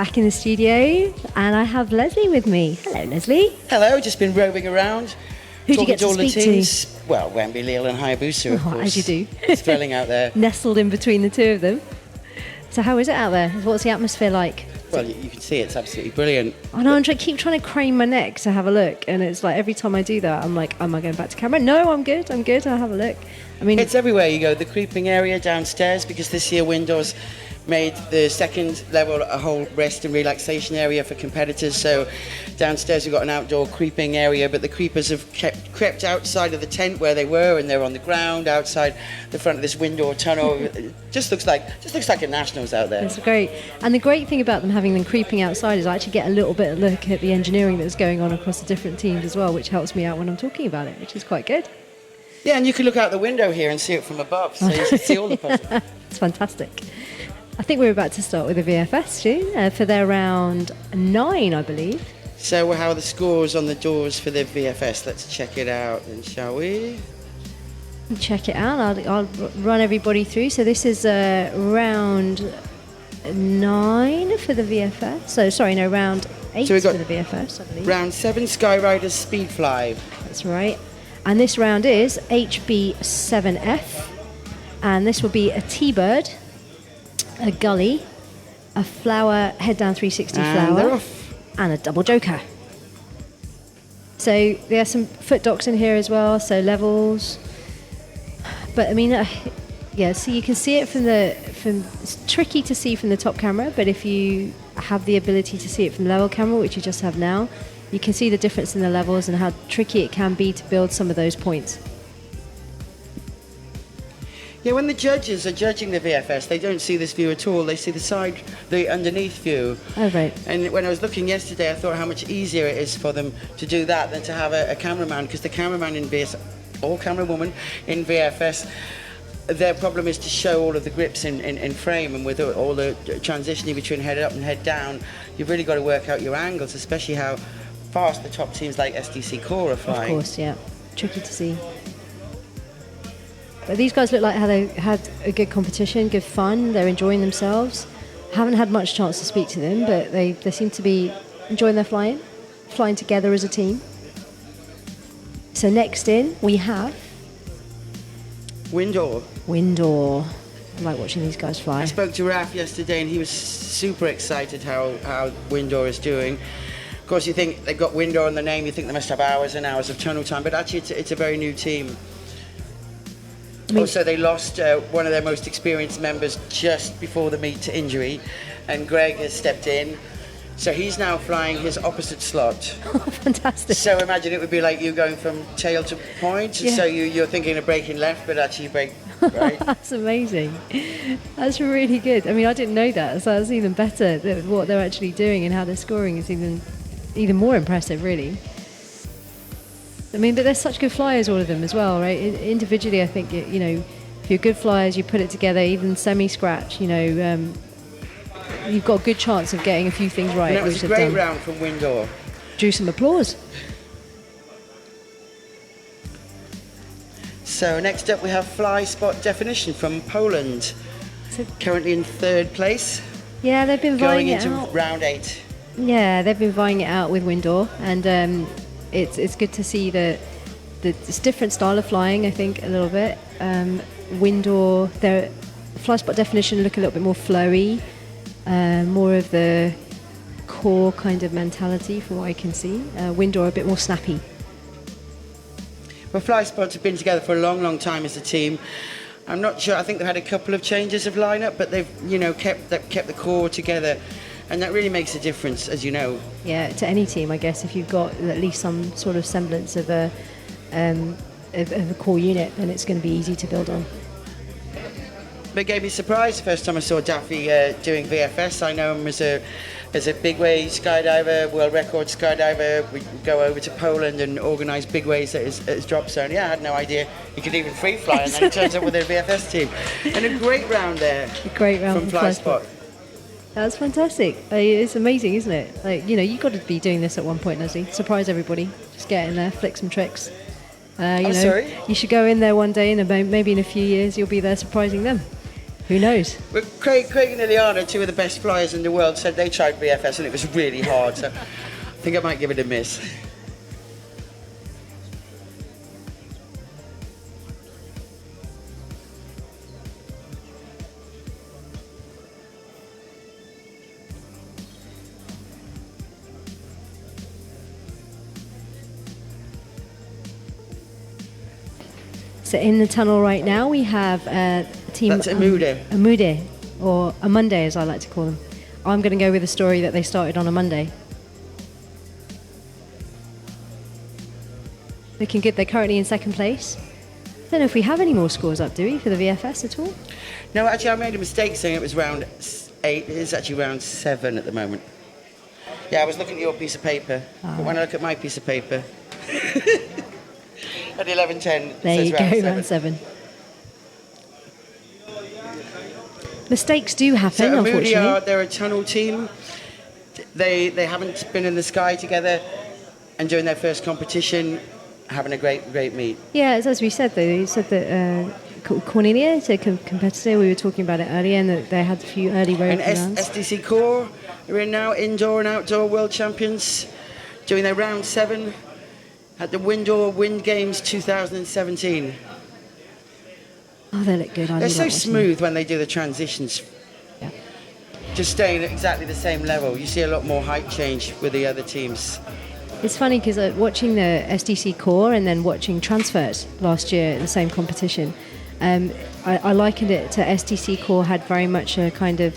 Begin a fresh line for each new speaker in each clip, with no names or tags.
back in the studio, and I have Leslie with me. Hello, Leslie.
Hello, just been roving around.
Who do you get to speak
to? Well, Wemby, Leal and Hayabusa, of course.
As you do.
It's thrilling out there.
Nestled in between the two of them. So how is it out there? What's the atmosphere like?
Well, you can see it's absolutely brilliant.
I know, keep trying to crane my neck to have a look, and it's like every time I do that, I'm like, am I going back to camera? No, I'm good, I'll have a look. I mean,
it's everywhere you go. The creeping area downstairs, because this year Windell's made the second level a whole rest and relaxation area for competitors. So downstairs we've got an outdoor creeping area, but the creepers have crept outside of the tent where they were, and they're on the ground outside the front of this window tunnel. It just looks like a nationals out there.
It's great. And the great thing about them having them creeping outside is I actually get a little bit of a look at the engineering that's going on across the different teams as well, which helps me out when I'm talking about it, which is quite good.
Yeah, and you can look out the window here and see it from above, so you can see all the puzzle.
It's fantastic. I think we're about to start with the VFS soon for their round 9, I believe.
So how are the scores on the doors for the VFS? Let's check it out then, shall we?
Check it out. I'll run everybody through. So this is round 9 for the VFS. So, sorry, no, round 8 for the VFS, I believe.
Round 7, Skyriders Speed Fly.
That's right. And this round is HB7F. And this will be a T-Bird, a gully, a flower, head down 360 flower, and a double joker. So there are some foot docks in here as well, so levels. But I mean, yeah, so you can see it from it's tricky to see from the top camera, but if you have the ability to see it from level camera, which you just have now, you can see the difference in the levels and how tricky it can be to build some of those points.
Yeah, when the judges are judging the VFS, they don't see this view at all. They see the underneath view.
Oh, right.
And when I was looking yesterday, I thought how much easier it is for them to do that than to have a cameraman, because the cameraman in VFS, or camerawoman in VFS, their problem is to show all of the grips in frame, and with all the transitioning between head up and head down, you've really got to work out your angles, especially how fast the top teams like SDC Core are flying.
Of course, yeah. Tricky to see. But these guys look like how they had a good competition, good fun. They're enjoying themselves. Haven't had much chance to speak to them, but they seem to be enjoying their flying together as a team. So next in, we have
Windell.
I like watching these guys fly.
I spoke to Raf yesterday, and he was super excited how Windell is doing. Of course, you think they've got Windell in the name, you think they must have hours and hours of tunnel time, but actually it's a very new team. Also, they lost one of their most experienced members just before the meet to injury, and Greg has stepped in. So he's now flying his opposite slot.
Oh, fantastic.
So imagine it would be like you going from tail to point. Yeah. So you're thinking of breaking left, but actually you break right.
That's amazing. That's really good. I mean, I didn't know that, so that's even better. What they're actually doing and how they're scoring is even more impressive, really. I mean, but they're such good flyers, all of them as well, right? Individually, I think, if you're good flyers, you put it together, even semi-scratch, you've got a good chance of getting a few things right.
And that was a great round from Windell.
Drew some applause.
So next up we have Fly Spot Definition from Poland, currently in 3rd place.
Yeah, they've been vying it out.
Going into round 8.
Yeah, they've been vying it out with Windell, and it's good to see that it's different style of flying, I think, a little bit. Windell, their Fly Spot Definition look a little bit more flowy, more of the core kind of mentality from what I can see. Windell are a bit more snappy.
Well, Fly Spots have been together for a long, long time as a team. I'm not sure, I think they've had a couple of changes of lineup, but they've kept the core together. And that really makes a difference, as you know. Yeah,
to any team, I guess, if you've got at least some sort of semblance of a core unit, then it's going to be easy to build on.
But it gave me a surprise the first time I saw Daffy doing VFS. I know him as a big way skydiver, world record skydiver. We go over to Poland and organise big ways at his drop zone. Yeah, I had no idea he could even free fly, and then he turns up with a VFS team. And a great round there.
A great round
from Fly Spot.
That's fantastic. It's amazing, isn't it? Like, you've got to be doing this at one point, Leslie. Surprise everybody. Just get in there, flick some tricks.
Sorry?
You should go in there one day, and maybe in a few years you'll be there surprising them. Who knows?
But Craig and Ileana, two of the best flyers in the world, said they tried VFS and it was really hard. So I think I might give it a miss.
So in the tunnel right now, we have team
That's Amude.
Amude, or Amunde as I like to call them. I'm going to go with a story that they started on a Monday. Looking good. They're currently in second place. Don't know if we have any more scores up, do we, for the VFS at all?
No, actually, I made a mistake saying it was round 8. It is actually round 7 at the moment. Yeah, I was looking at your piece of paper. But when I look at my piece of paper, at 11:10,
there you go, round 7. Mistakes do happen,
so
unfortunately.
They're a tunnel team. They haven't been in the sky together, and during their first competition, having a great meet.
Yeah, as we said though, you said that Cornelia, is a competitor. We were talking about it earlier, and that they had a few early road rounds.
SDC Core are in now, indoor and outdoor world champions, doing their round 7 at the Windell Wind Games 2017.
Oh, they look good.
They're so smooth when they do the transitions.
Yeah.
Just staying at exactly the same level. You see a lot more height change with the other teams.
It's funny because watching the SDC Core and then watching Transfert last year at the same competition, I likened it to SDC Core had very much a kind of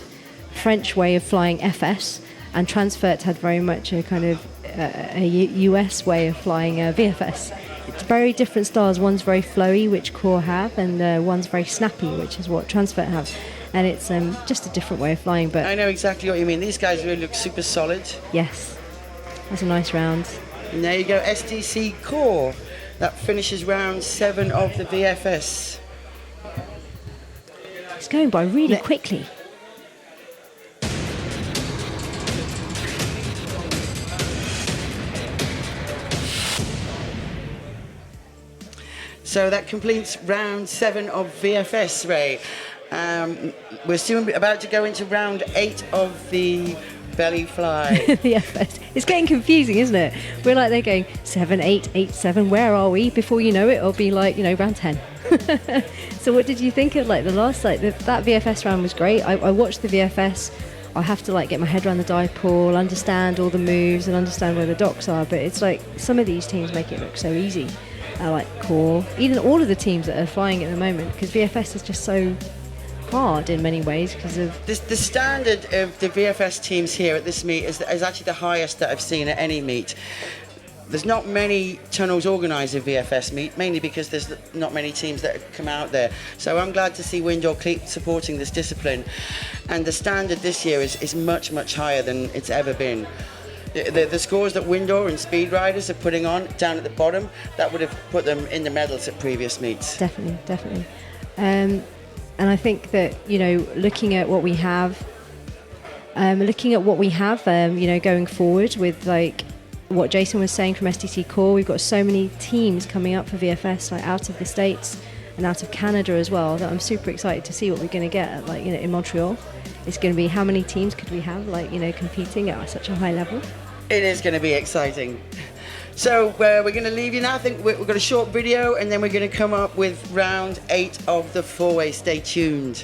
French way of flying FS, and Transfert had very much a kind of a US way of flying VFS. It's very different styles. One's very flowy, which Core have, and one's very snappy, which is what Transfert have. And it's just a different way of flying. But
I know exactly what you mean. These guys really look super solid.
Yes, that's a nice round.
And there you go, SDC Core. That finishes round 7 of the VFS.
It's going by really quickly.
So that completes round 7 of VFS, Ray. We're soon about to go into round 8 of the belly fly.
VFS. It's getting confusing, isn't it? We're like, they're going 7, 8, 8, 7. Where are we? Before you know it, it'll be like, round 10. So what did you think of the last, that VFS round was great. I watched the VFS. I have to get my head around the dipole, understand all the moves and understand where the docks are. But it's some of these teams make it look so easy. I like Core, even all of the teams that are flying at the moment, because VFS is just so hard in many ways because of
the standard of the VFS teams here at this meet is actually the highest that I've seen at any meet. There's not many tunnels organised a VFS meet, mainly because there's not many teams that come out there. So I'm glad to see Windell keep supporting this discipline, and the standard this year is much higher than it's ever been. The scores that Windell and Speed Riders are putting on down at the bottom, that would have put them in the medals at previous meets.
Definitely. And I think that, looking at what we have, going forward with what Jason was saying from SDC Core, we've got so many teams coming up for VFS, out of the States and out of Canada as well, that I'm super excited to see what we're going to get at, in Montreal. It's going to be, how many teams could we have, competing at such a high level?
It is going to be exciting. So we're going to leave you now. I think we've got a short video, and then we're going to come up with round 8 of the 4-way. Stay tuned.